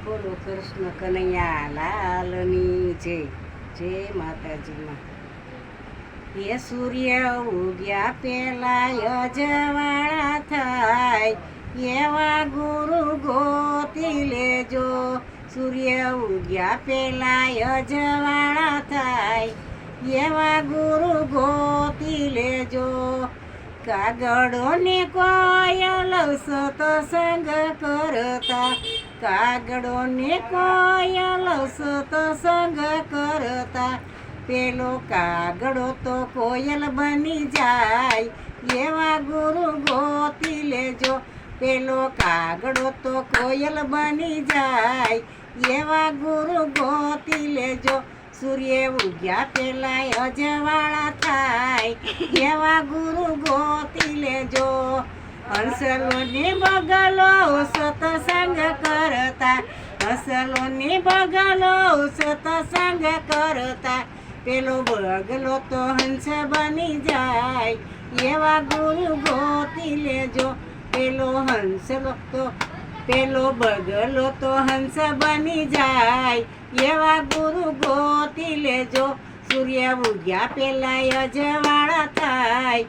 બોલો કૃષ્ણ કનૈયા લાલની જય. જય માતાજીમાં. એ સૂર્ય ઉગ્યા પેલા અજવાળા થાય, એવા ગુરુ ગોતી લેજો. સૂર્ય ઉગ્યા પેલા અજવાળા થાય, એવા ગુરુ ગોતી લેજો. કાગડો ને કોયલ સતસંગ કરતા, કાગડો ને કોયલ સતસંગ કરતા, પેલો કાગડો તો કોયલ બની જાય, એવા ગુરુ ગોતી લેજો. પેલો કાગડો તો કોયલ બની જાય, એવા ગુરુ ગોતી લેજો. સૂર્ય ઉગ્યા પેલા અજવાળા થાય, એવા ગુરુ ગોતી લેજો. હંસલો ને બગલો સતસંગ કરતા, હંસલો ને બગલો સતસંગ કરતા, પેલો બગલો તો હંસ બની જાય, એવા ગુરુ ગોતી લેજો. પેલો બગલો તો હંસ બની જાય, એવા ગુરુ ગોતી લેજો. સૂર્ય ઉગ્યા પેલા અજવાળા થાય,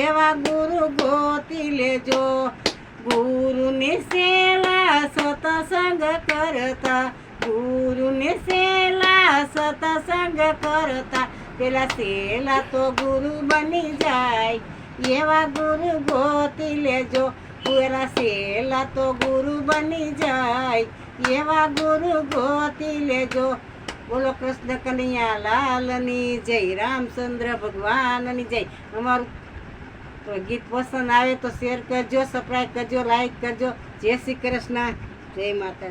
એવા ગુરુ ગોતી લેજો. ગુરુને સેલા સતસંગ કરતા, ગુરુને સેલા સતસંગ કરતા, પેલા સેલા તો ગુરુ બની જાય, એવા ગુરુ ગોતી લેજો. પેલા સેલા તો ગુરુ બની જાય, એવા ગુરુ ગોતી લેજો. બોલો કૃષ્ણ કનૈયા લાલની જય, રામચંદ્ર ભગવાનની જય. અમારું તો ગીત પસંદ આવે તો શેર કરજો, સબસ્ક્રાઈબ કરજો, લાઈક કરજો. જય શ્રી કૃષ્ણ, જય માતા.